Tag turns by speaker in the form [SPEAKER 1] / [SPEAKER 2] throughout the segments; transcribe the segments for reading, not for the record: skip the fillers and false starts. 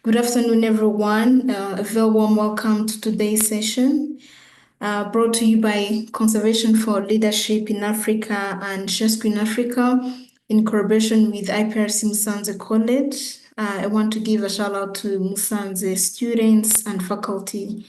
[SPEAKER 1] Good afternoon, everyone. A very warm welcome to today's session, brought to you by Conservation for Leadership in Africa and Rescue in Africa in collaboration with IPRC Musanze College. I want to give a shout out to Musanze students and faculty.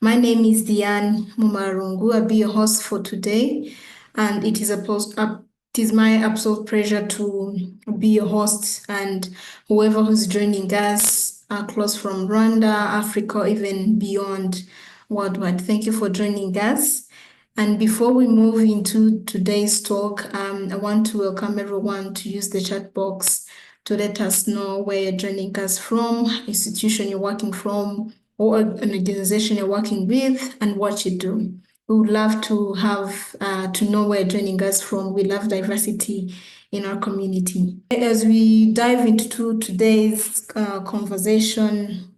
[SPEAKER 1] My name is Diane Mumarungu. I'll be your host for today, and it is my absolute pleasure to be your host, and whoever who's joining us across from Rwanda, Africa, even beyond worldwide. Thank you for joining us. And before we move into today's talk, I want to welcome everyone to use the chat box to let us know where you're joining us from, institution you're working from, or an organization you're working with, and what you do. We would love to have to know where you're joining us from. We love diversity in our community. As we dive into today's conversation,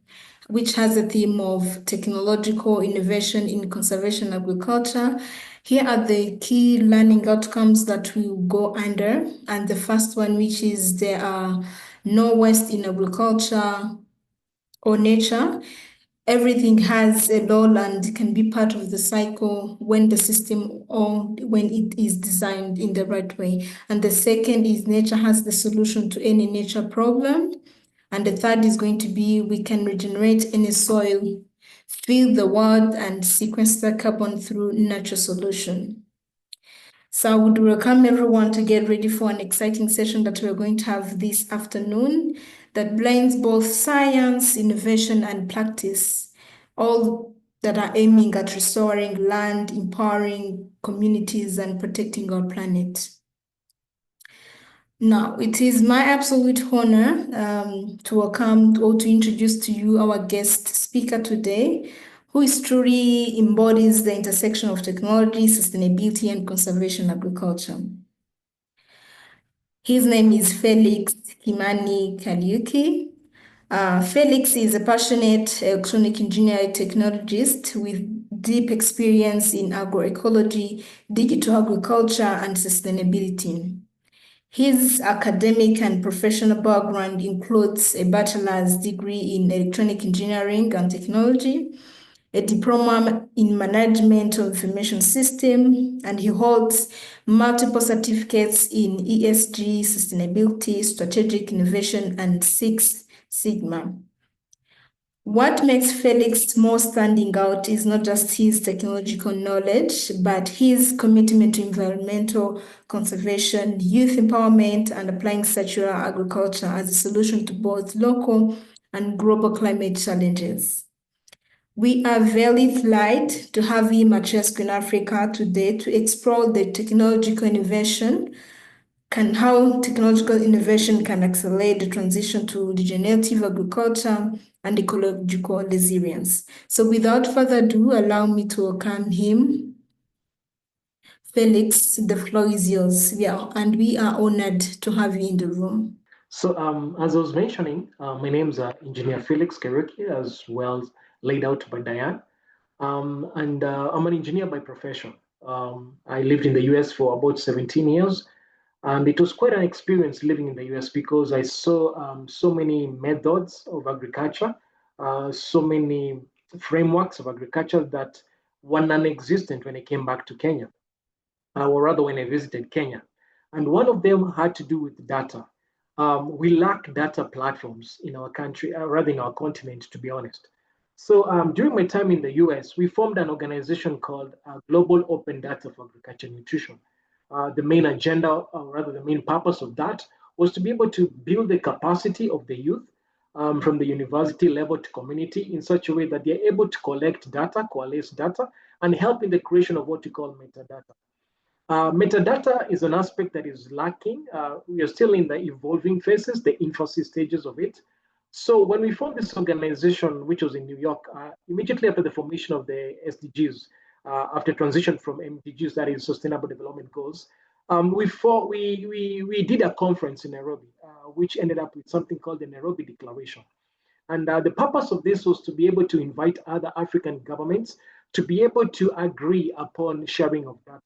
[SPEAKER 1] which has a theme of technological innovation in conservation agriculture, here are the key learning outcomes that we will go under. And the first one, which is there are no waste in agriculture or nature. Everything has a role and can be part of the cycle when the system or when it is designed in the right way. And the second is nature has the solution to any nature problem. And the third is going to be we can regenerate any soil, fill the world, and sequester carbon through natural solution. So I would welcome everyone to get ready for an exciting session that we're going to have this afternoon that blends both science, innovation, and practice, all that are aiming at restoring land, empowering communities, and protecting our planet. Now, it is my absolute honor to welcome or to introduce to you our guest speaker today, who is truly embodies the intersection of technology, sustainability, and conservation agriculture. His name is Felix Kimani Kariuki. Felix is a passionate electronic engineering technologist with deep experience in agroecology, digital agriculture, and sustainability. His academic and professional background includes a bachelor's degree in electronic engineering and technology, a diploma in management of information system, and he holds multiple certificates in ESG, sustainability, strategic innovation, and Six Sigma. What makes Felix more standing out is not just his technological knowledge, but his commitment to environmental conservation, youth empowerment, and applying circular agriculture as a solution to both local and global climate challenges. We are very thrilled to have him at Rescue in Africa today to explore the technological innovation how technological innovation can accelerate the transition to regenerative agriculture and ecological resilience. So without further ado, allow me to welcome him. Felix, the floor is yours. We are honored to have you in the room.
[SPEAKER 2] So as I was mentioning, my name is Engineer Felix Kariuki, as well laid out by Diane. I'm an engineer by profession. I lived in the US for about 17 years. And it was quite an experience living in the US because I saw so many methods of agriculture, so many frameworks of agriculture that were non-existent when I came back to Kenya, or rather when I visited Kenya. And one of them had to do with data. We lack data platforms in our country, rather in our continent, to be honest. So during my time in the US, we formed an organization called Global Open Data for Agriculture and Nutrition. The main agenda, or rather the main purpose of that, was to be able to build the capacity of the youth from the university level to community in such a way that they're able to collect data, coalesce data, and help in the creation of what we call metadata. Metadata is an aspect that is lacking. We are still in the evolving phases, the infancy stages of it. So when we formed this organization, which was in New York, immediately after the formation of the SDGs, after transition from MDGs, that is Sustainable Development Goals, we did a conference in Nairobi, which ended up with something called the Nairobi Declaration. And the purpose of this was to be able to invite other African governments to be able to agree upon sharing of data.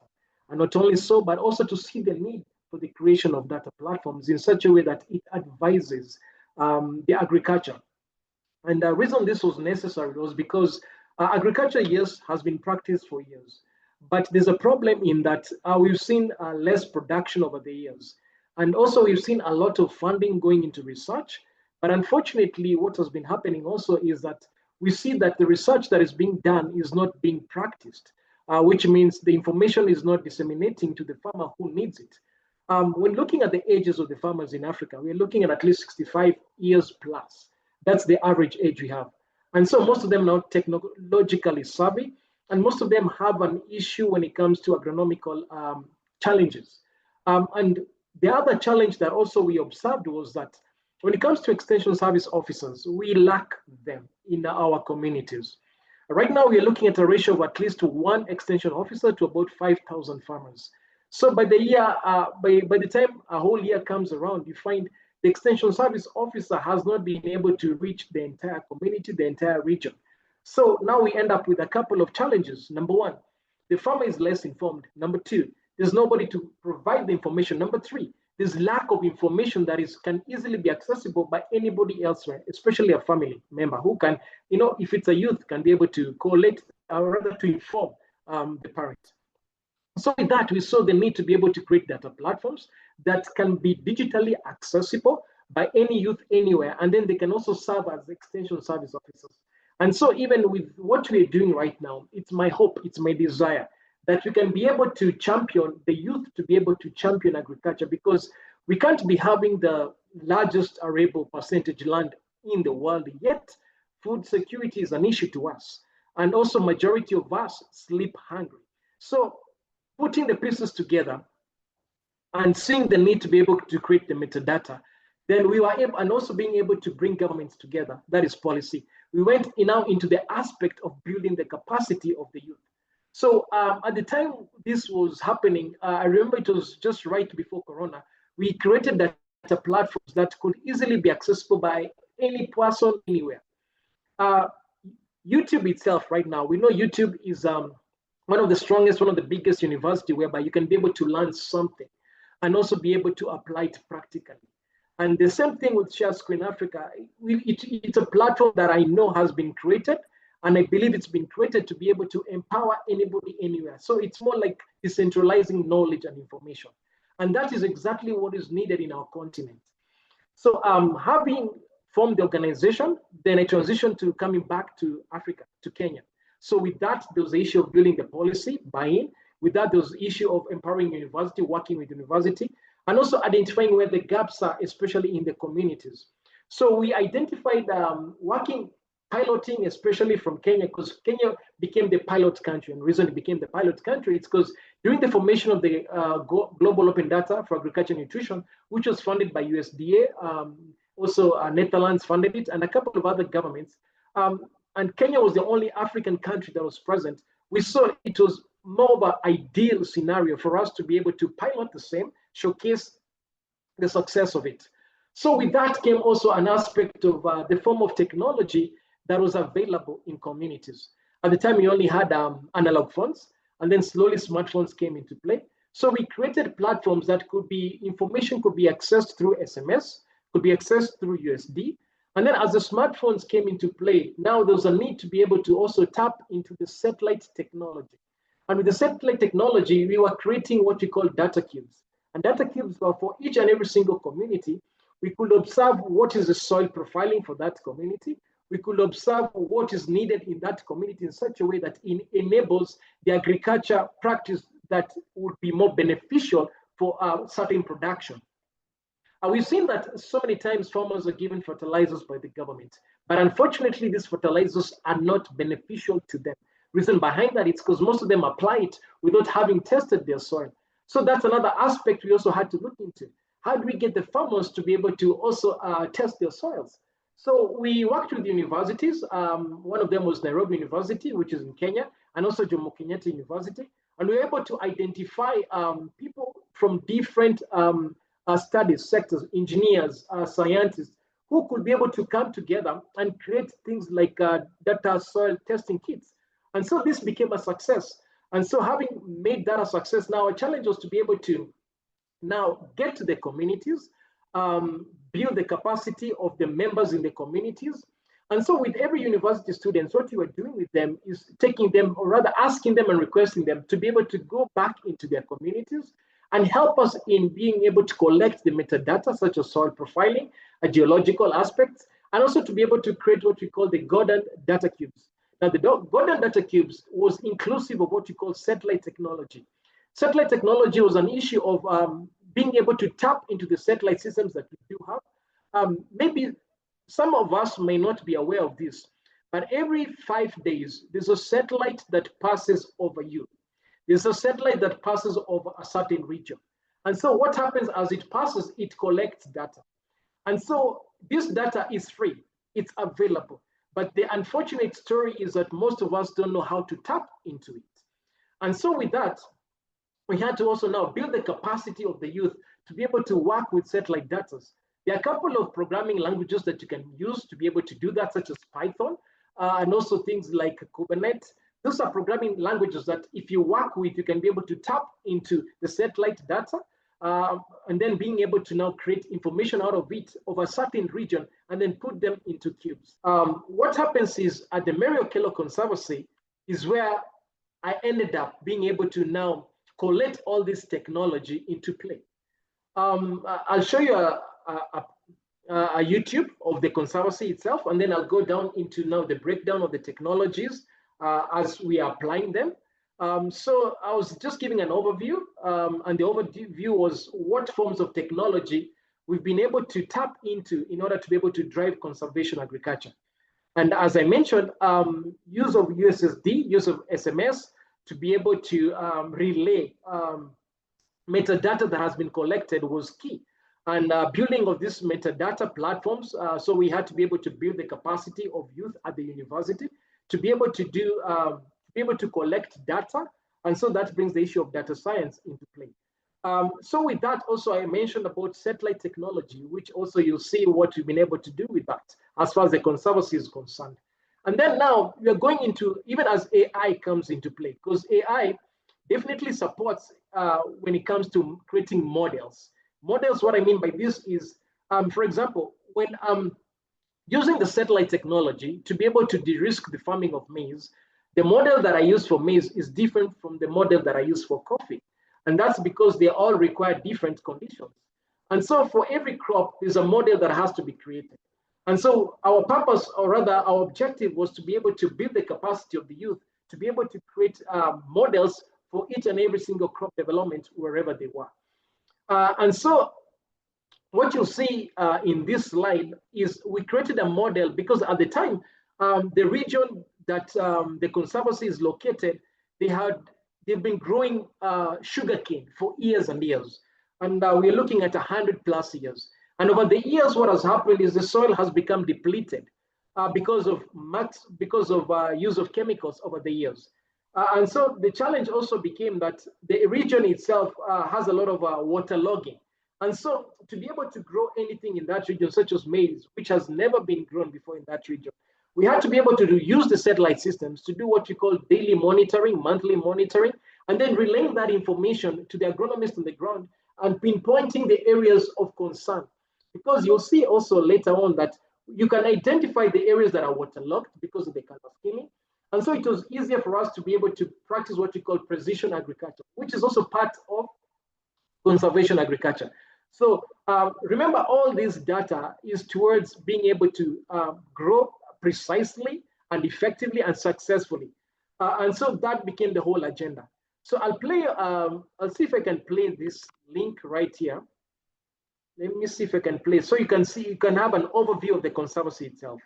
[SPEAKER 2] And not only so, but also to see the need for the creation of data platforms in such a way that it advises the agriculture And the reason this was necessary was because agriculture, yes, has been practiced for years. But there's a problem in that we've seen less production over the years. And also, we've seen a lot of funding going into research. But unfortunately, what has been happening also is that we see that the research that is being done is not being practiced, which means the information is not disseminating to the farmer who needs it. When looking at the ages of the farmers in Africa, we're looking at least 65 years plus. That's the average age we have. And so most of them are not technologically savvy, and most of them have an issue when it comes to agronomical challenges. And the other challenge that also we observed was that when it comes to extension service officers, we lack them in our communities. Right now, we are looking at a ratio of at least one extension officer to about 5,000 farmers. So by the year, by the time a whole year comes around, you find the extension service officer has not been able to reach the entire community, the entire region. So now we end up with a couple of challenges. Number one, the farmer is less informed. Number two, there's nobody to provide the information. Number three, there's lack of information that can easily be accessible by anybody elsewhere, especially a family member who can, if it's a youth, can be able to collate or rather to inform the parent. So with that, we saw the need to be able to create data platforms that can be digitally accessible by any youth anywhere, and then they can also serve as extension service officers. And so even with what we're doing right now, it's my hope, it's my desire that we can be able to champion the youth to be able to champion agriculture, because we can't be having the largest arable percentage land in the world, yet food security is an issue to us. And also majority of us sleep hungry. So putting the pieces together and seeing the need to be able to create the metadata, then we were able, and also being able to bring governments together, that is policy. We went now into the aspect of building the capacity of the youth. So at the time this was happening, I remember it was just right before Corona, we created data platforms that could easily be accessible by any person anywhere. YouTube itself right now, we know YouTube is one of the strongest, one of the biggest university whereby you can be able to learn something and also be able to apply it practically. And the same thing with Share Screen Africa. It's a platform that I know has been created, and I believe it's been created to be able to empower anybody anywhere. So it's more like decentralizing knowledge and information. And that is exactly what is needed in our continent. So having formed the organization, then I transitioned to coming back to Africa, to Kenya. So with that, there was the issue of building the policy, buy-in. With that, there was the issue of empowering university, working with university, and also identifying where the gaps are, especially in the communities. So we identified piloting, especially from Kenya, because Kenya became the pilot country. And the reason it became the pilot country is because during the formation of the Global Open Data for Agriculture and Nutrition, which was funded by USDA, also Netherlands funded it, and a couple of other governments, and Kenya was the only African country that was present, we saw it was more of an ideal scenario for us to be able to pilot the same, showcase the success of it. So with that came also an aspect of the form of technology that was available in communities. At the time, we only had analog phones, and then slowly smartphones came into play. So we created platforms that information could be accessed through SMS, could be accessed through USD. And then as the smartphones came into play, now there was a need to be able to also tap into the satellite technology. And with the satellite technology, we were creating what we call data cubes. And data cubes were for each and every single community. We could observe what is the soil profiling for that community. We could observe what is needed in that community in such a way that it enables the agriculture practice that would be more beneficial for certain production. We've seen that so many times farmers are given fertilizers by the government, but unfortunately, these fertilizers are not beneficial to them. Reason behind that, it's because most of them apply it without having tested their soil. So that's another aspect we also had to look into. How do we get the farmers to be able to also test their soils? So we worked with universities. One of them was Nairobi University, which is in Kenya, and also Jomo Kenyatta University. And we were able to identify people from different studies, sectors, engineers, scientists, who could be able to come together and create things like data soil testing kits. And so this became a success. And so having made that a success, now a challenge was to be able to now get to the communities, build the capacity of the members in the communities, And so with every university student, what you are doing with them is taking them, or rather asking them and requesting them to be able to go back into their communities and help us in being able to collect the metadata, such as soil profiling, geological aspects, and also to be able to create what we call the Gordon data cubes. Now, the Gordon data cubes was inclusive of what we call satellite technology. Satellite technology was an issue of being able to tap into the satellite systems that we do have. Maybe some of us may not be aware of this, but every 5 days, there's a satellite that passes over you. There's a satellite that passes over a certain region. And so what happens as it passes, it collects data. And so this data is free, it's available. But the unfortunate story is that most of us don't know how to tap into it. And so with that, we had to also now build the capacity of the youth to be able to work with satellite data. There are a couple of programming languages that you can use to be able to do that, such as Python, and also things like Kubernetes. Those are programming languages that if you work with, you can be able to tap into the satellite data and then being able to now create information out of it of a certain region and then put them into cubes. What happens is at the Mary Okello Conservancy is where I ended up being able to now collect all this technology into play. I'll show you a YouTube of the conservancy itself, and then I'll go down into now the breakdown of the technologies as we are applying them. So I was just giving an overview, and the overview was what forms of technology we've been able to tap into in order to be able to drive conservation agriculture. And as I mentioned, use of USSD, use of SMS to be able to relay metadata that has been collected was key. And building of these metadata platforms, so we had to be able to build the capacity of youth at the university to be able to do, be able to collect data. And so that brings the issue of data science into play. So with that, also I mentioned about satellite technology, which also you'll see what we've been able to do with that as far as the conservancy is concerned. And then now we are going into, even as AI comes into play, because AI definitely supports when it comes to creating models. Models, what I mean by this is, for example, when using the satellite technology to be able to de-risk the farming of maize, the model that I use for maize is different from the model that I use for coffee. And that's because they all require different conditions. And so for every crop, there's a model that has to be created. And so our purpose, or rather our objective, was to be able to build the capacity of the youth to be able to create models for each and every single crop development wherever they were. And so what you see in this slide is we created a model because at the time, the region that the conservancy is located, they've been growing sugarcane for years and years. And we're looking at 100+ years. And over the years, what has happened is the soil has become depleted because of use of chemicals over the years. And so the challenge also became that the region itself has a lot of waterlogging. And so to be able to grow anything in that region, such as maize, which has never been grown before in that region, we had to be able to use the satellite systems to do what you call daily monitoring, monthly monitoring, and then relaying that information to the agronomist on the ground and pinpointing the areas of concern. Because you'll see also later on that you can identify the areas that are waterlogged because of the color scheming. And so it was easier for us to be able to practice what we call precision agriculture, which is also part of conservation agriculture. So remember, all this data is towards being able to grow precisely and effectively and successfully. And so that became the whole agenda. So I'll see if I can play this link right here. Let me see if I can play. So you can see, you can have an overview of the conservancy itself.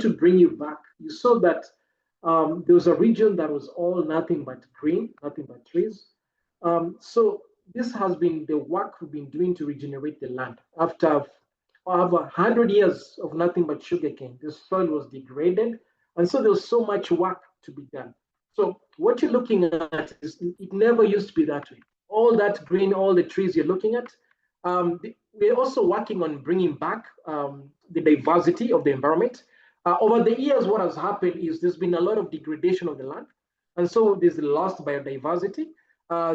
[SPEAKER 2] want to bring you back, you saw that there was a region that was all nothing but green, nothing but trees. So this has been the work we've been doing to regenerate the land. After over 100 years of nothing but sugarcane, the soil was degraded, and so there was so much work to be done. So what you're looking at is it never used to be that way. All that green, all the trees you're looking at, we're also working on bringing back the diversity of the environment. Over the years, what has happened is there's been a lot of degradation of the land, and so there's lost biodiversity.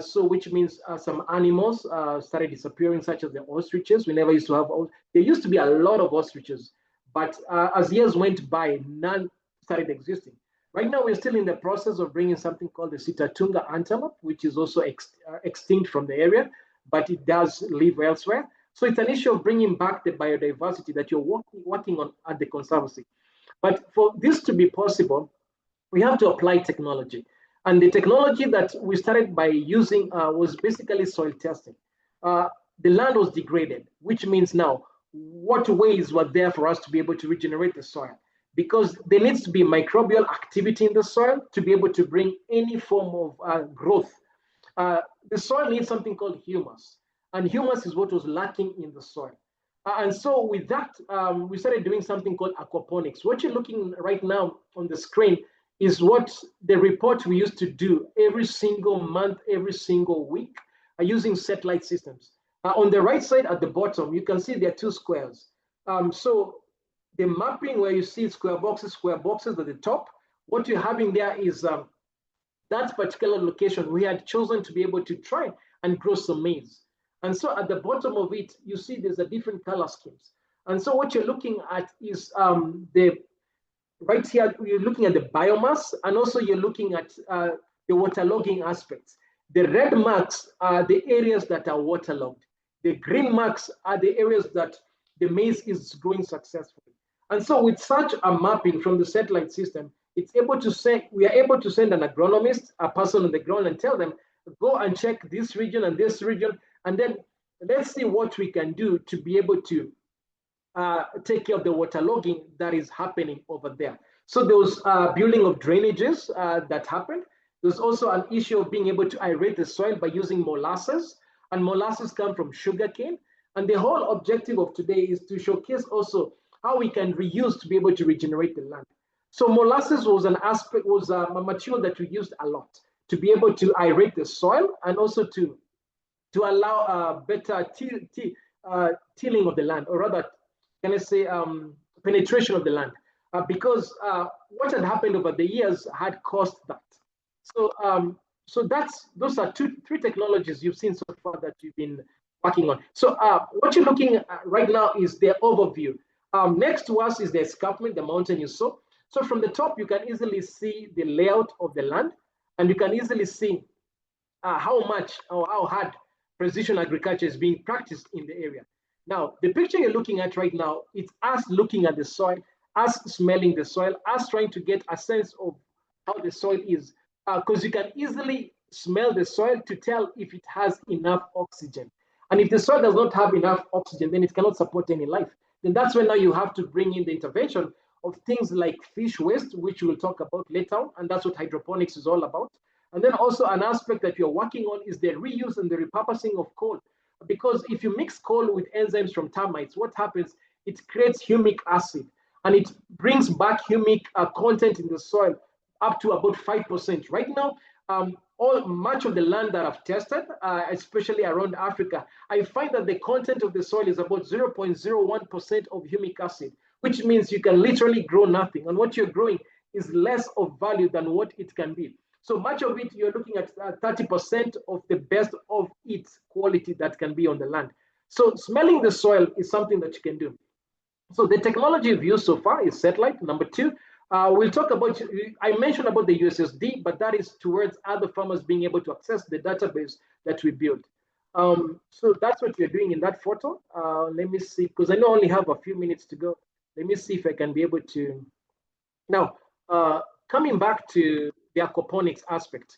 [SPEAKER 2] So which means some animals started disappearing, such as the ostriches. We never used to have, there used to be a lot of ostriches, but as years went by, none started existing. Right now, we're still in the process of bringing something called the Sitatunga antelope, which is also extinct from the area, but it does live elsewhere. So it's an issue of bringing back the biodiversity that you're working on at the Conservancy. But for this to be possible, we have to apply technology. And the technology that we started by using was basically soil testing. The land was degraded, which means now, what ways were there for us to be able to regenerate the soil? Because there needs to be microbial activity in the soil to be able to bring any form of growth. The soil needs something called humus, and humus is what was lacking in the soil. And so with that, we started doing something called aquaponics. What you're looking right now on the screen is what the report we used to do every single month, every single week, using satellite systems. On the right side at the bottom, you can see there are two squares. So the mapping where you see square boxes at the top, what you're having there is that particular location we had chosen to be able to try and grow some maize. And so at the bottom of it, you see there's a different color schemes. And so what you're looking at is right here, you're looking at the biomass, and also you're looking at the waterlogging aspects. The red marks are the areas that are waterlogged. The green marks are the areas that the maize is growing successfully. And so with such a mapping from the satellite system, it's able to say, we are able to send an agronomist, a person on the ground, and tell them, go and check this region and this region, and then let's see what we can do to be able to take care of the waterlogging that is happening over there. So there was building of drainages that happened. There's also an issue of being able to aerate the soil by using molasses, and molasses come from sugarcane. And the whole objective of today is to showcase also how we can reuse to be able to regenerate the land. So molasses was an aspect, was a material that we used a lot to be able to aerate the soil and also to allow better tilling of the land, or rather, can I say, penetration of the land, because what had happened over the years had caused that. So, so those are three technologies you've seen so far that you've been working on. So what you're looking at right now is the overview. Next to us is the escarpment, the mountain you saw. So from the top, you can easily see the layout of the land, and you can easily see how much or how hard precision agriculture is being practiced in the area. Now, the picture you're looking at right now, it's us looking at the soil, us smelling the soil, us trying to get a sense of how the soil is, because you can easily smell the soil to tell if it has enough oxygen. And if the soil does not have enough oxygen, then it cannot support any life. Then that's when now you have to bring in the intervention of things like fish waste, which we'll talk about later on, and that's what hydroponics is all about. And then also an aspect that you're working on is the reuse and the repurposing of coal. Because if you mix coal with enzymes from termites, what happens? It creates humic acid, and it brings back humic content in the soil up to about 5%. Right now, much of the land that I've tested, especially around Africa, I find that the content of the soil is about 0.01% of humic acid, which means you can literally grow nothing. And what you're growing is less of value than what it can be. So much of it, you're looking at 30% of the best of its quality that can be on the land. So smelling the soil is something that you can do. So the technology we've used so far is satellite. Number two, we'll talk about, I mentioned about the USSD, but that is towards other farmers being able to access the database that we built. So that's what we're doing in that photo. Let me see, because I know I only have a few minutes to go. Let me see if I can be able to. Now, coming back to the aquaponics aspect,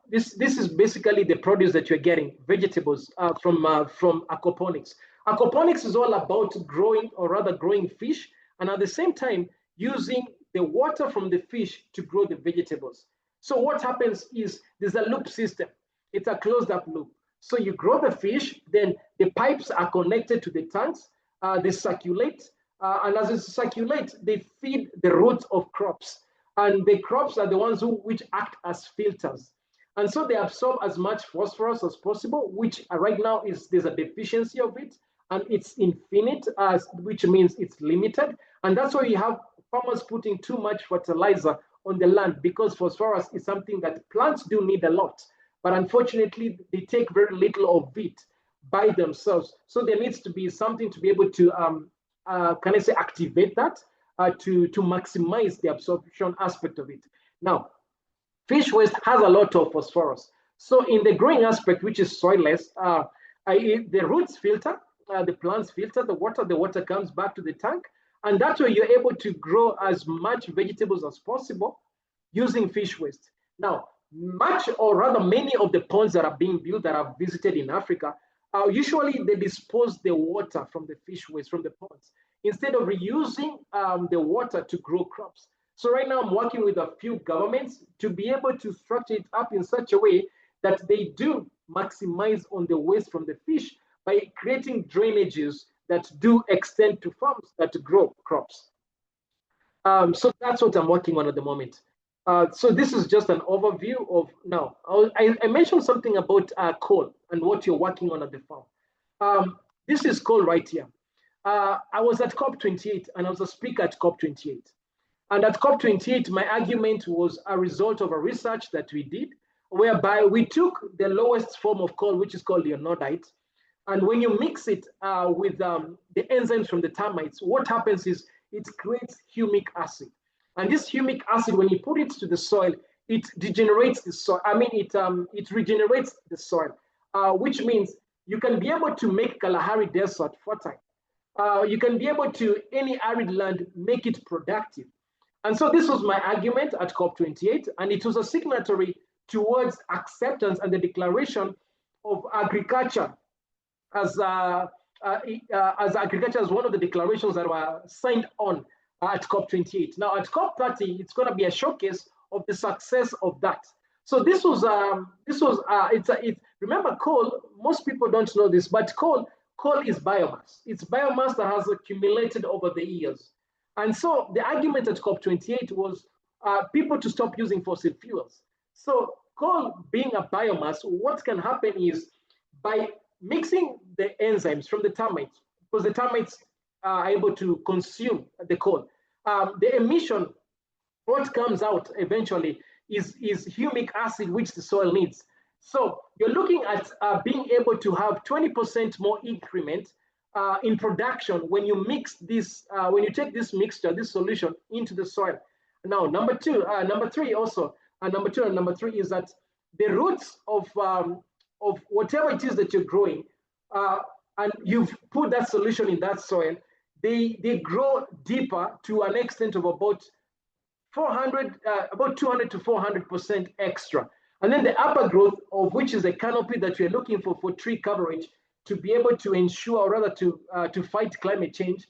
[SPEAKER 2] this is basically the produce that you're getting, vegetables from aquaponics. Aquaponics is all about growing, or rather growing fish and at the same time using the water from the fish to grow the vegetables. So what happens is there's a loop system. It's a closed up loop. So you grow the fish, then the pipes are connected to the tanks, they circulate, and as they circulate, they feed the roots of crops. And the crops are the ones which act as filters. And so they absorb as much phosphorus as possible, which right now there's a deficiency of it, and it's infinite, which means it's limited. And that's why you have farmers putting too much fertilizer on the land, because phosphorus is something that plants do need a lot. But unfortunately, they take very little of it by themselves. So there needs to be something to be able to, can I say, activate that to maximize the absorption aspect of it. Now, fish waste has a lot of phosphorus. So in the growing aspect, which is soilless, the roots filter, the plants filter the water comes back to the tank, and that way you're able to grow as much vegetables as possible using fish waste. Now, much or rather many of the ponds that are being built that I've visited in Africa, usually they dispose the water from the fish waste from the ponds instead of reusing the water to grow crops. So right now I'm working with a few governments to be able to structure it up in such a way that they do maximize on the waste from the fish by creating drainages that do extend to farms that grow crops. So that's what I'm working on at the moment. So this is just an overview of now. I mentioned something about coal and what you're working on at the farm. This is coal right here. I was at COP28 and I was a speaker at COP28. And at COP28, my argument was a result of a research that we did, whereby we took the lowest form of coal, which is called leonardite. And when you mix it with the enzymes from the termites, what happens is it creates humic acid. And this humic acid, when you put it to the soil, it degenerates the soil. I mean, it regenerates the soil, which means you can be able to make Kalahari Desert fertile. You can be able to, any arid land, make it productive. And so this was my argument at COP28, and it was a signatory towards acceptance and the declaration of agriculture as agriculture as one of the declarations that were signed on at COP28. Now at COP30, it's going to be a showcase of the success of that. So remember coal, most people don't know this, but coal is biomass. It's biomass that has accumulated over the years. And so the argument at COP28 was people to stop using fossil fuels. So coal being a biomass, what can happen is by mixing the enzymes from the termites, because the termites are able to consume the coal, the emission, what comes out eventually is humic acid, which the soil needs. So you're looking at being able to have 20% more increment in production when you mix this, when you take this mixture, this solution into the soil. Now, number three is that the roots of whatever it is that you're growing, and you've put that solution in that soil, they grow deeper to an extent of about 200 to 400% extra. And then the upper growth, of which is the canopy that we're looking for tree coverage, to be able to ensure, or rather to fight climate change,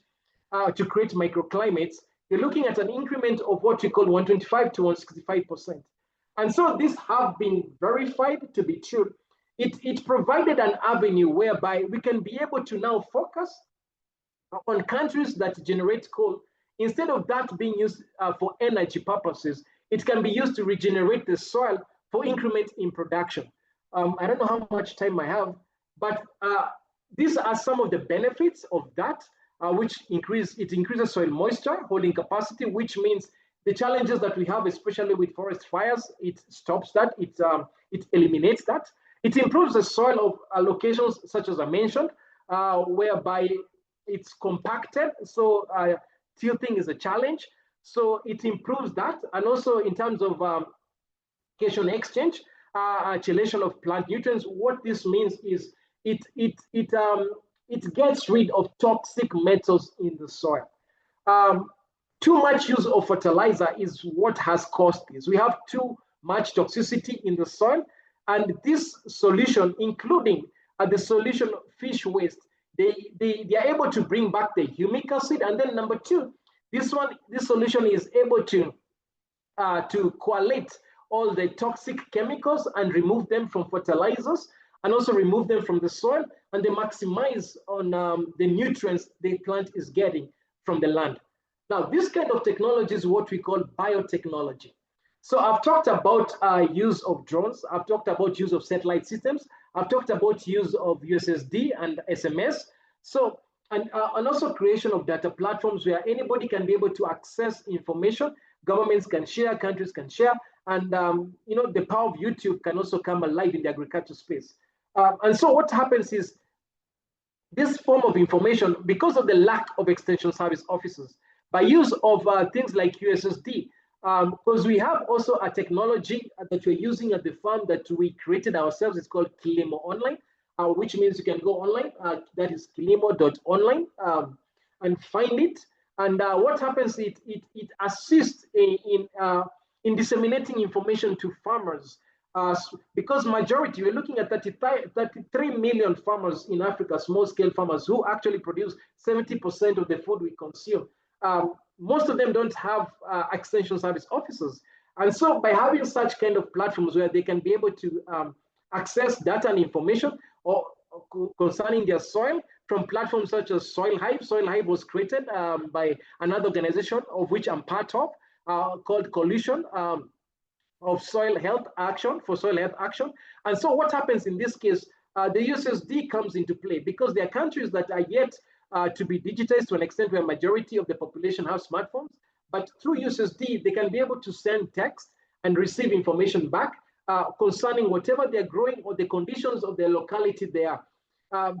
[SPEAKER 2] to create microclimates, you're looking at an increment of what we call 125 to 165%. And so these have been verified to be true. It provided an avenue whereby we can be able to now focus on countries that generate coal. Instead of that being used for energy purposes, it can be used to regenerate the soil for increment in production. I don't know how much time I have, but these are some of the benefits of that, which increases soil moisture, holding capacity, which means the challenges that we have, especially with forest fires, it stops that, it eliminates that. It improves the soil of locations such as I mentioned, whereby it's compacted, so tilting is a challenge. So it improves that, and also in terms of cation exchange, chelation of plant nutrients. What this means is it gets rid of toxic metals in the soil. Too much use of fertilizer is what has caused this. We have too much toxicity in the soil, and this solution, including the solution of fish waste, they are able to bring back the humic acid. And then number two, This solution is able to collate all the toxic chemicals and remove them from fertilizers and also remove them from the soil, and they maximize on the nutrients the plant is getting from the land. Now, this kind of technology is what we call biotechnology. So I've talked about use of drones. I've talked about use of satellite systems. I've talked about use of USSD and SMS. So, and also creation of data platforms where anybody can be able to access information. Governments can share, countries can share, and the power of YouTube can also come alive in the agriculture space. And so what happens is this form of information, because of the lack of extension service officers, by use of things like USSD, because we have also a technology that we're using at the farm that we created ourselves. It's called Kilimo Online, which means you can go online. That is kilimo.online, and find it. And what happens, it assists in disseminating information to farmers. Because majority, we're looking at 33 million farmers in Africa, small-scale farmers, who actually produce 70% of the food we consume. Most of them don't have extension service officers. And so by having such kind of platforms where they can be able to access data and information or concerning their soil from platforms such as Soil Hive. Soil Hive was created by another organization of which I'm part of, called Coalition of Soil Health Action, for Soil Health Action. And so what happens in this case, the USSD comes into play because there are countries that are yet to be digitized to an extent where majority of the population have smartphones, but through USSD, they can be able to send text and receive information back concerning whatever they're growing or the conditions of their locality they are.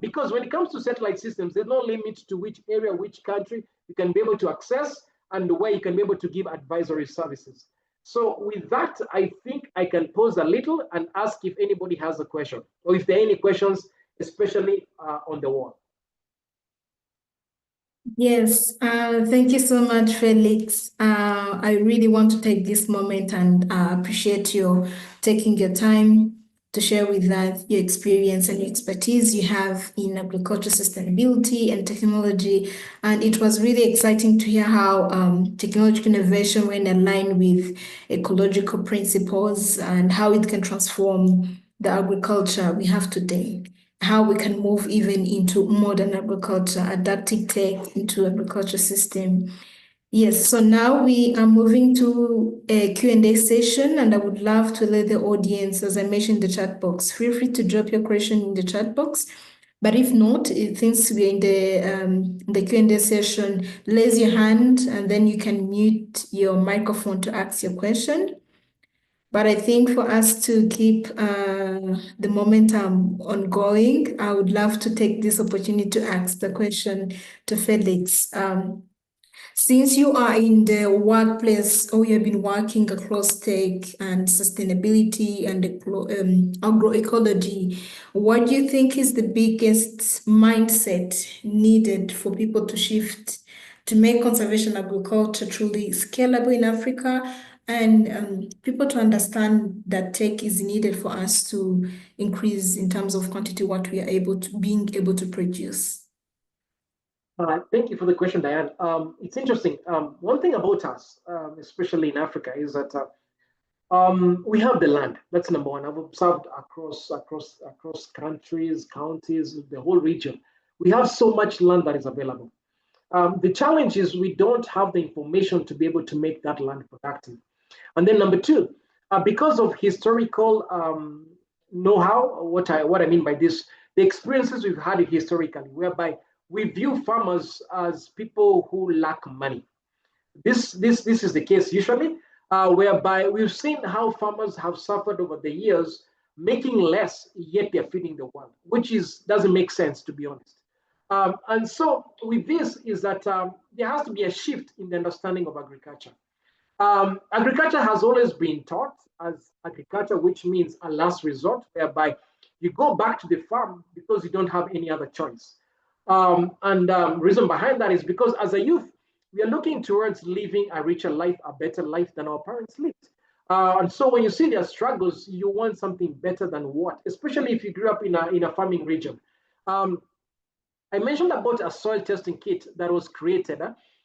[SPEAKER 2] Because when it comes to satellite systems, there's no limit to which area, which country you can be able to access and where you can be able to give advisory services. So with that, I think I can pause a little and ask if anybody has a question or if there are any questions, especially on the wall.
[SPEAKER 1] Yes, thank you so much, Felix. I really want to take this moment and appreciate your taking your time to share with us your experience and your expertise you have in agriculture sustainability and technology. And it was really exciting to hear how technological innovation, when aligned with ecological principles, and how it can transform the agriculture we have today, how we can move even into modern agriculture, adapting tech into agriculture system. Yes, so now we are moving to a Q&A session, and I would love to let the audience, as I mentioned in the chat box, feel free to drop your question in the chat box. But if not, since we're in the Q&A session, raise your hand and then you can mute your microphone to ask your question. But I think for us to keep the momentum ongoing, I would love to take this opportunity to ask the question to Felix. Since you are in the workplace, or you have been working across tech and sustainability and agroecology, what do you think is the biggest mindset needed for people to shift to make conservation agriculture truly scalable in Africa, and people to understand that tech is needed for us to increase in terms of quantity what we are being able to produce?
[SPEAKER 2] Thank you for the question, Diane. It's interesting. One thing about us, especially in Africa, is that we have the land. That's number one. I've observed across countries, counties, the whole region. We have so much land that is available. The challenge is we don't have the information to be able to make that land productive. And then number two, because of historical know-how, what I mean by this, the experiences we've had historically, whereby we view farmers as people who lack money. This is the case usually, whereby we've seen how farmers have suffered over the years, making less, yet they're feeding the world, which doesn't make sense, to be honest. And so with this is that there has to be a shift in the understanding of agriculture. Agriculture has always been taught as agriculture, which means a last resort, whereby you go back to the farm because you don't have any other choice. Reason behind that is because as a youth, we are looking towards living a richer life, a better life than our parents lived. And so when you see their struggles, you want something better than what, especially if you grew up in a farming region. I mentioned about a soil testing kit that was created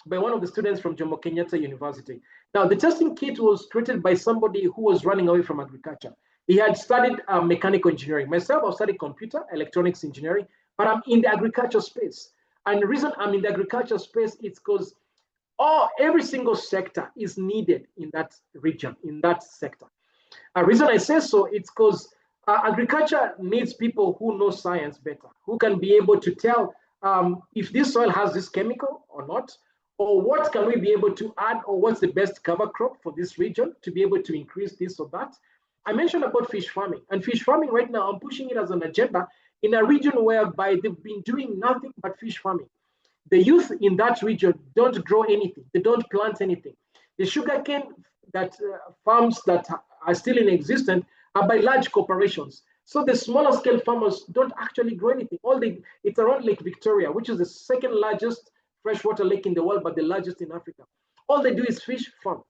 [SPEAKER 2] by one of the students from Jomo Kenyatta University. Now, the testing kit was created by somebody who was running away from agriculture. He had studied mechanical engineering. Myself, I've studied computer, electronics engineering, but I'm in the agriculture space. And the reason I'm in the agriculture space is because every single sector is needed in that region, in that sector. The reason I say so, it's because agriculture needs people who know science better, who can be able to tell if this soil has this chemical or not, or what can we be able to add, or what's the best cover crop for this region to be able to increase this or that. I mentioned about fish farming, and fish farming right now, I'm pushing it as an agenda in a region whereby they've been doing nothing but fish farming. The youth in that region don't grow anything, they don't plant anything. The sugarcane that farms that are still in existence are by large corporations. So the smaller scale farmers don't actually grow anything. It's around Lake Victoria, which is the second largest freshwater lake in the world, but the largest in Africa. All they do is fish farm.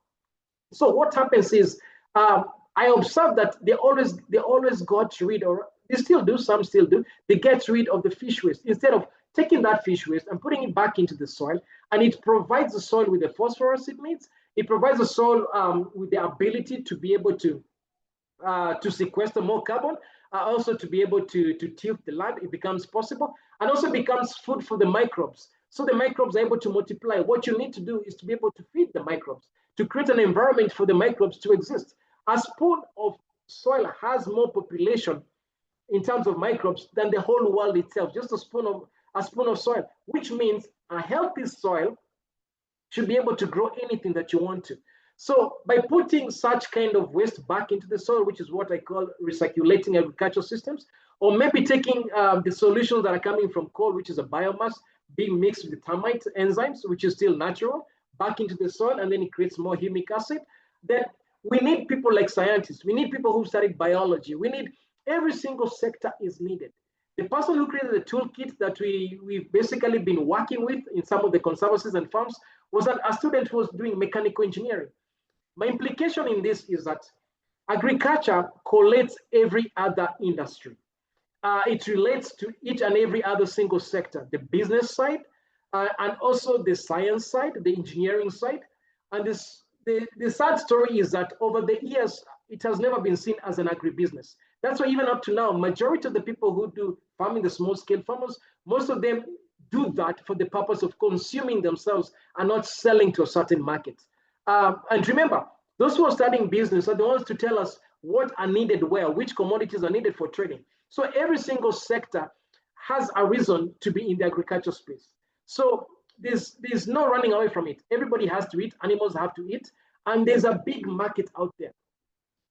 [SPEAKER 2] So what happens is, I observe that they always got rid, or they still do, some still do, they get rid of the fish waste instead of taking that fish waste and putting it back into the soil. And it provides the soil with the phosphorus it needs. It provides the soil with the ability to be able to sequester more carbon, also to be able to tilt the land. It becomes possible, and also becomes food for the microbes. So the microbes are able to multiply. What you need to do is to be able to feed the microbes, to create an environment for the microbes to exist. A spoon of soil has more population in terms of microbes than the whole world itself, just a spoon of soil, which means a healthy soil should be able to grow anything that you want to. So by putting such kind of waste back into the soil, which is what I call recirculating agriculture systems, or maybe taking the solutions that are coming from coal, which is a biomass, being mixed with the termite enzymes, which is still natural, back into the soil, and then it creates more humic acid, then we need people like scientists. We need people who studied biology. We need, every single sector is needed. The person who created the toolkit that we've basically been working with in some of the conservancies and farms was a student who was doing mechanical engineering. My implication in this is that agriculture collates every other industry. It relates to each and every other single sector, the business side, and also the science side, the engineering side. And the sad story is that over the years, it has never been seen as an agribusiness. That's why even up to now, majority of the people who do farming, the small scale farmers, most of them do that for the purpose of consuming themselves and not selling to a certain market. And remember, those who are studying business are the ones to tell us what are needed where, which commodities are needed for trading. So every single sector has a reason to be in the agriculture space. So there's no running away from it. Everybody has to eat, animals have to eat, and there's a big market out there.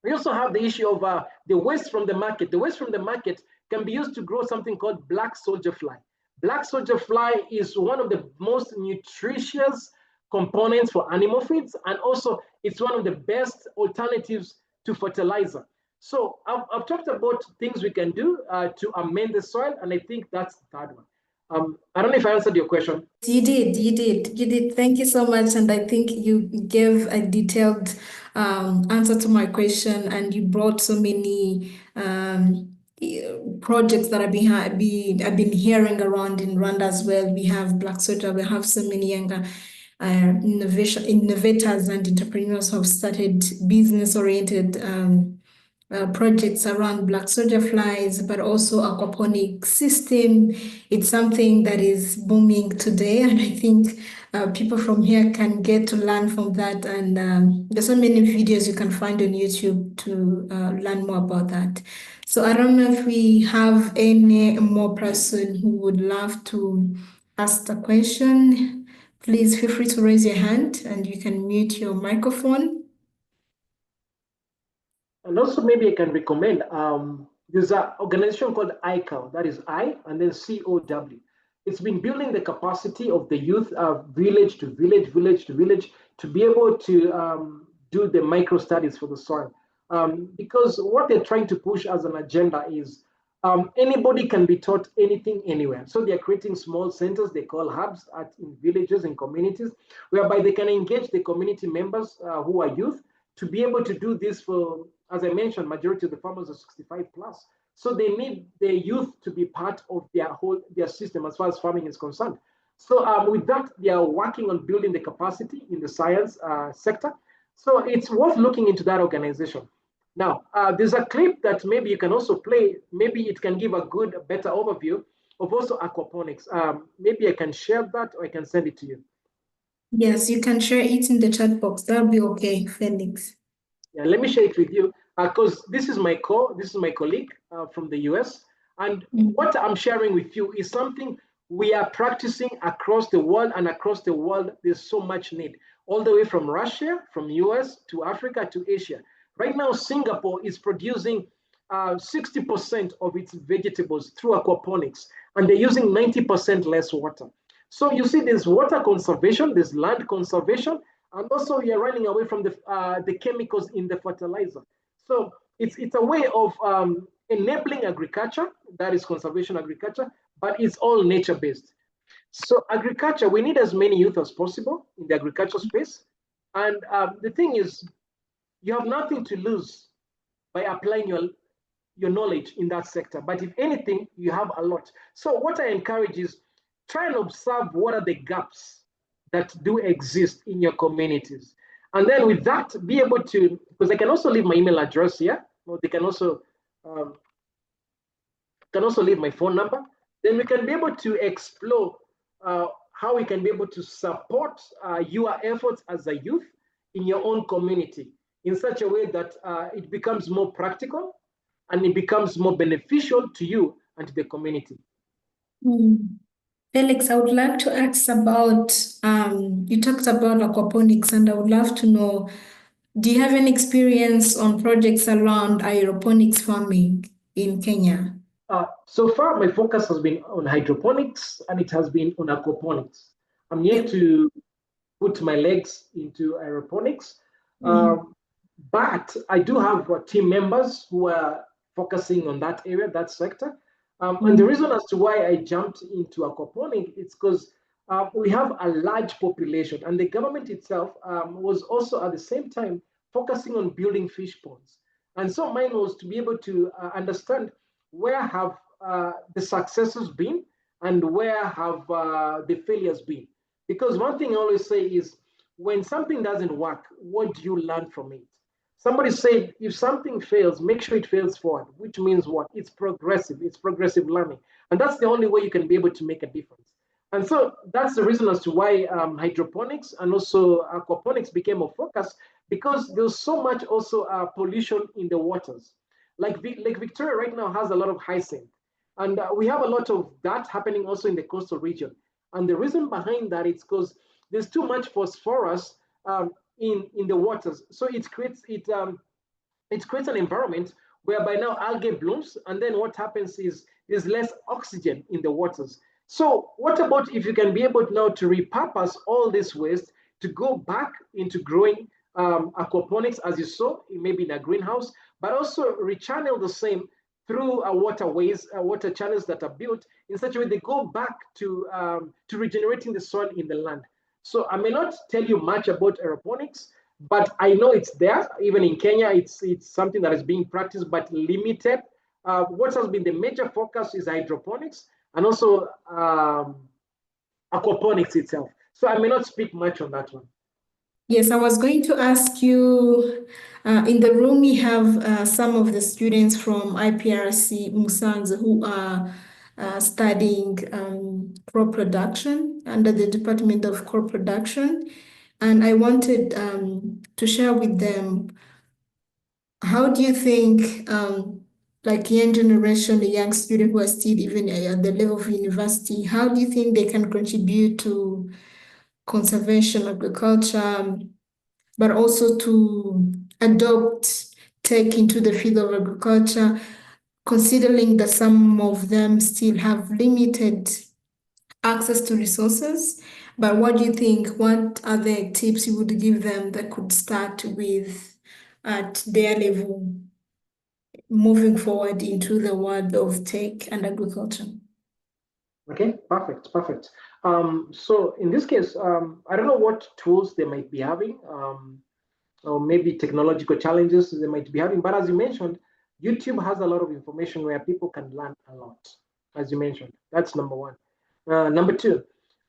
[SPEAKER 2] We also have the issue of the waste from the market. The waste from the market can be used to grow something called black soldier fly. Black soldier fly is one of the most nutritious components for animal feeds, and also it's one of the best alternatives to fertilizer. So I've talked about things we can do to amend the soil, and I think that's the third one. I don't know if I answered your question.
[SPEAKER 1] You did. Thank you so much. And I think you gave a detailed answer to my question, and you brought so many projects that I've been hearing around in Rwanda as well. We have Black Soldier, we have so many younger innovators and entrepreneurs who have started business-oriented projects around black soldier flies, but also aquaponic system. It's something that is booming today, and I think people from here can get to learn from that. And there's so many videos you can find on YouTube to learn more about that. So I don't know if we have any more person who would love to ask the question. Please feel free to raise your hand, and you can mute your microphone.
[SPEAKER 2] And also maybe I can recommend, there's an organization called ICOW, that is I, and then COW. It's been building the capacity of the youth, village to village, village to village, to be able to do the micro studies for the soil. Because what they're trying to push as an agenda is anybody can be taught anything anywhere. So they're creating small centers they call hubs in villages and communities, whereby they can engage the community members who are youth to be able to do this for, as I mentioned, majority of the farmers are 65 plus. So they need the youth to be part of their system as far as farming is concerned. So with that, they are working on building the capacity in the science sector. So it's worth looking into that organization. Now, there's a clip that maybe you can also play. Maybe it can give a good, better overview of also aquaponics. Maybe I can share that or I can send it to you.
[SPEAKER 1] Yes, you can share it in the chat box. That'll be okay, Felix.
[SPEAKER 2] Yeah, let me share it with you because this is my colleague from the US, and what I'm sharing with you is something we are practicing across the world, and across the world there's so much need, all the way from Russia, from US to Africa to Asia. Right now, Singapore is producing 60% of its vegetables through aquaponics, and they're using 90% less water. So you see, there's water conservation, there's land conservation, and also you're running away from the chemicals in the fertilizer. So it's a way of enabling agriculture, that is conservation agriculture, but it's all nature based. So agriculture, we need as many youth as possible in the agriculture space. And the thing is, you have nothing to lose by applying your knowledge in that sector. But if anything, you have a lot. So what I encourage is try and observe what are the gaps that do exist in your communities. And then with that, be able to, because I can also leave my email address here, or they um, can also leave my phone number. Then we can be able to explore how we can be able to support your efforts as a youth in your own community in such a way that it becomes more practical and it becomes more beneficial to you and to the community.
[SPEAKER 1] Felix, I would like to ask about, you talked about aquaponics, and I would love to know, do you have any experience on projects around aeroponics farming in Kenya?
[SPEAKER 2] So far, my focus has been on hydroponics and it has been on aquaponics. I'm yet
[SPEAKER 1] Yep.
[SPEAKER 2] to put my legs into aeroponics. But I do have team members who are focusing on that area, that sector. And the reason as to why I jumped into aquaponics is because we have a large population, and the government itself was also at the same time focusing on building fish ponds. And so mine was to be able to understand where have the successes been and where have the failures been. Because one thing I always say is when something doesn't work, what do you learn from it? Somebody said, if something fails, make sure it fails forward, which means what? It's progressive learning. And that's the only way you can be able to make a difference. And so that's the reason as to why hydroponics and also aquaponics became a focus, because there's so much also pollution in the waters. Like Lake Victoria right now has a lot of hyacinth. And we have a lot of that happening also in the coastal region. And the reason behind that is because there's too much phosphorus in the waters. So it creates an environment whereby now algae blooms, and then what happens is there's less oxygen in the waters. So what about if you can be able now to repurpose all this waste to go back into growing aquaponics, as you saw, maybe in a greenhouse, but also rechannel the same through waterways, water channels that are built in such a way they go back to regenerating the soil in the land. So I may not tell you much about aeroponics, but I know it's there. Even in Kenya, it's something that is being practiced, but limited. What has been the major focus is hydroponics and also aquaponics itself. So I may not speak much on that one.
[SPEAKER 1] Yes, I was going to ask you, in the room we have some of the students from IPRC Musanze who are studying crop production under the Department of Crop Production. And I wanted to share with them, how do you think, like young generation, the young student who are still even at the level of university, how do you think they can contribute to conservation agriculture, but also to adopt tech into the field of agriculture, considering that some of them still have limited access to resources? But what do you think? What are the tips you would give them that could start with at their level, moving forward into the world of tech and agriculture?
[SPEAKER 2] Okay, perfect. So in this case, I don't know what tools they might be having, or maybe technological challenges they might be having. But as you mentioned, YouTube has a lot of information where people can learn a lot. As you mentioned, that's number one. Number two,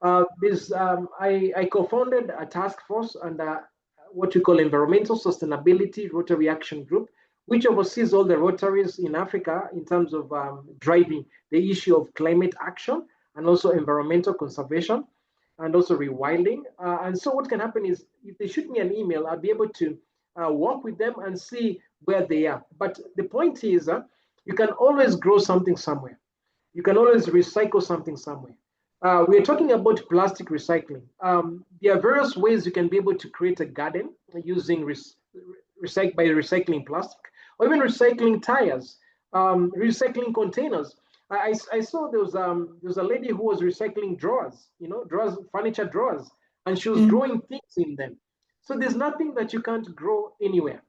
[SPEAKER 2] I co-founded a task force under what we call Environmental Sustainability Rotary Action Group, which oversees all the Rotaries in Africa in terms of driving the issue of climate action and also environmental conservation and also rewilding. And so what can happen is if they shoot me an email, I'll be able to work with them and see where they are. But the point is, you can always grow something somewhere. You can always recycle something somewhere. We're talking about plastic recycling. There are various ways you can be able to create a garden using by recycling plastic, or even recycling tires, recycling containers. I saw there was a lady who was recycling drawers, drawers, furniture drawers, and she was
[SPEAKER 1] Mm.
[SPEAKER 2] growing things in them. So there's nothing that you can't grow anywhere.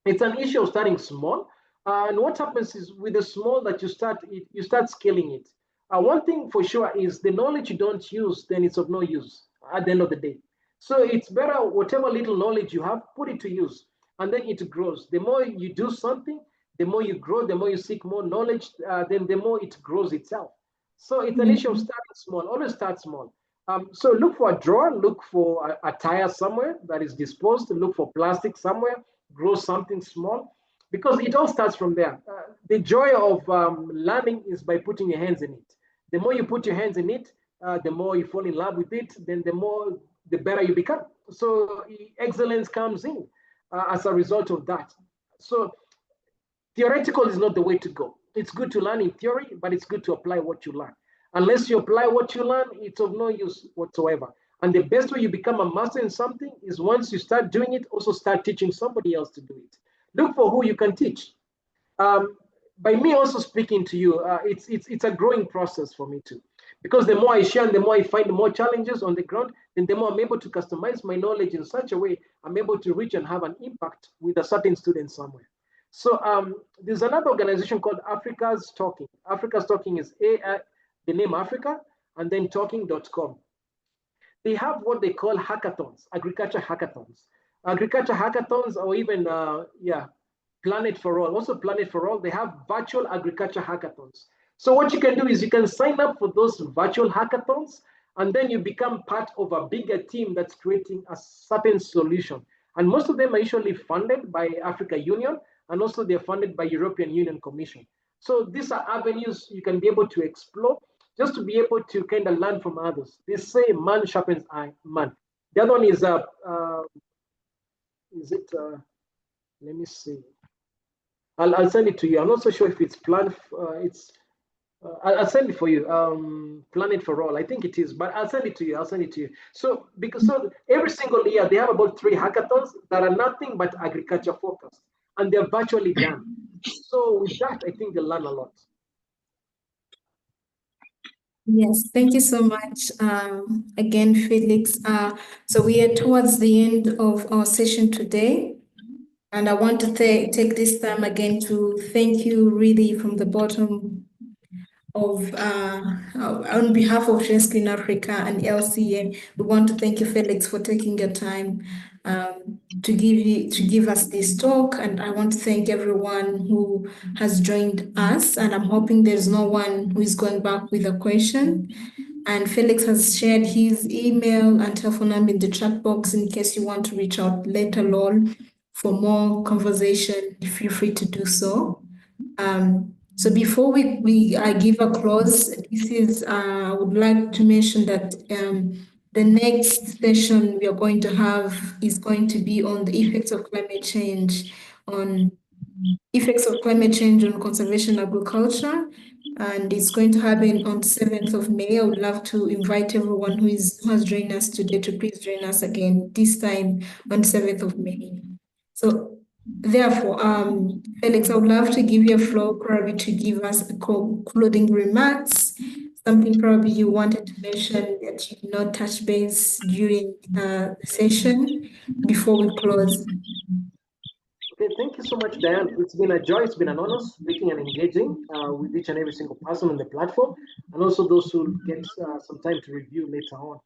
[SPEAKER 2] It's an issue of starting small. And what happens is with the small that you start scaling it. One thing for sure is the knowledge you don't use, then it's of no use at the end of the day. So it's better whatever little knowledge you have, put it to use, and then it grows. The more you do something, the more you grow, the more you seek more knowledge, then the more it grows itself. So it's an issue of
[SPEAKER 1] Mm.
[SPEAKER 2] starting small. Always start small. So look for a drawer, look for a tire somewhere that is disposed, look for plastic somewhere, grow something small, because it all starts from there. The joy of learning is by putting your hands in it. The more you put your hands in it, the more you fall in love with it, then the better you become. So excellence comes in as a result of that. So theoretical is not the way to go. It's good to learn in theory, but it's good to apply what you learn. Unless you apply what you learn, it's of no use whatsoever. And the best way you become a master in something is once you start doing it, also start teaching somebody else to do it. Look for who you can teach. Um, by me also speaking to you, it's a growing process for me too. Because the more I share and the more I find more challenges on the ground, then the more I'm able to customize my knowledge in such a way I'm able to reach and have an impact with a certain student somewhere. So there's another organization called Africa's Talking. Africa's Talking is the name Africa and then talking.com. They have what they call hackathons, agriculture hackathons. Agriculture hackathons, or even, Planet for All. Also, Planet for All, they have virtual agriculture hackathons. So, what you can do is you can sign up for those virtual hackathons, and then you become part of a bigger team that's creating a certain solution. And most of them are usually funded by Africa Union, and also they're funded by European Union Commission. So these are avenues you can be able to explore just to be able to kind of learn from others. They say man sharpens man. The other one is it? Let me see. I'll send it to you. I'm not so sure if it's planned. I'll send it for you. Planet for All. I think it is, but I'll send it to you. I'll send it to you. So every single year they have about 3 hackathons that are nothing but agriculture focused, and they're virtually done. So with that, I think they'll learn a lot.
[SPEAKER 1] Yes, thank you so much again, Felix. So we are towards the end of our session today. And I want to take this time again to thank you really from the bottom of, on behalf of Rescue in Africa and LCA. We want to thank you, Felix, for taking your time to give us this talk. And I want to thank everyone who has joined us. And I'm hoping there's no one who is going back with a question. And Felix has shared his email and telephone number in the chat box in case you want to reach out later on for more conversation. Feel free to do so. So before I give a close, I would like to mention that the next session we are going to have is going to be on the effects of climate change on conservation agriculture, and it's going to happen on 7th of May. I would love to invite everyone who has joined us today to please join us again, this time on 7th of May. So therefore, Felix, I would love to give you a floor probably to give us a concluding remarks, something probably you wanted to mention that you did not touch base during the session before we close.
[SPEAKER 2] Okay, thank you so much, Diane. It's been a joy. It's been an honor speaking and engaging with each and every single person on the platform, and also those who get some time to review later on.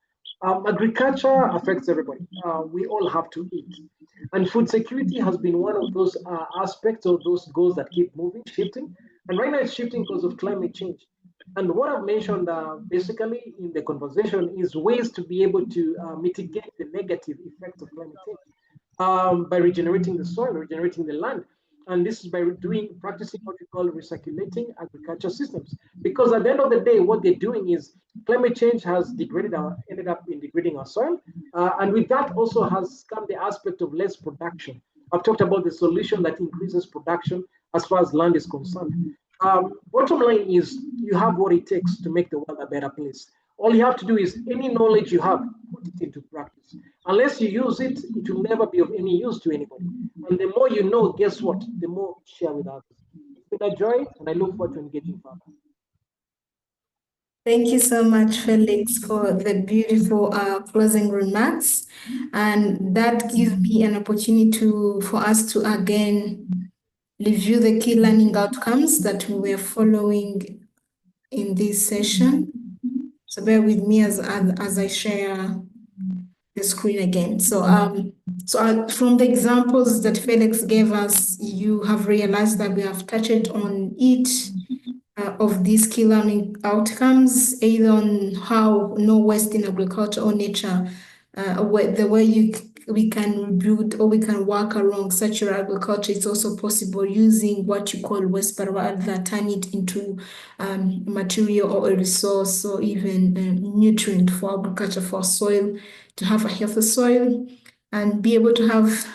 [SPEAKER 2] Agriculture affects everybody. We all have to eat. And food security has been one of those aspects of those goals that keep moving, shifting. And right now it's shifting because of climate change. And what I've mentioned basically in the conversation is ways to be able to mitigate the negative effects of climate change by regenerating the soil, regenerating the land. And this is by practicing what we call recirculating agriculture systems. Because at the end of the day, what they're doing is climate change has ended up in degrading our soil. And with that also has come the aspect of less production. I've talked about the solution that increases production as far as land is concerned. Bottom line is you have what it takes to make the world a better place. All you have to do is any knowledge you have, put it into practice. Unless you use it, it will never be of any use to anybody. And the more you know, guess what? The more you share with others. It's been a joy, and I look forward to engaging further.
[SPEAKER 1] Thank you so much, Felix, for the beautiful closing remarks. And that gives me an opportunity for us to again review the key learning outcomes that we were following in this session. So bear with me as I share the screen again. So from the examples that Felix gave us, you have realized that we have touched on each of these key learning outcomes, either on how no waste in agriculture or nature, the way we can rebuild or we can work along circular agriculture. It's also possible using what you call waste, but rather turn it into material or a resource or even a nutrient for agriculture, for soil, to have a healthy soil and be able to have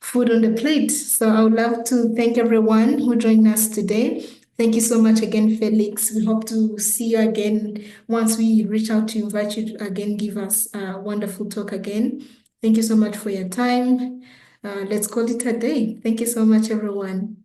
[SPEAKER 1] food on the plate. So I would love to thank everyone who joined us today. Thank you so much again, Felix. We hope to see you again once we reach out to invite you to again give us a wonderful talk again. Thank you so much for your time. Let's call it a day. Thank you so much, everyone.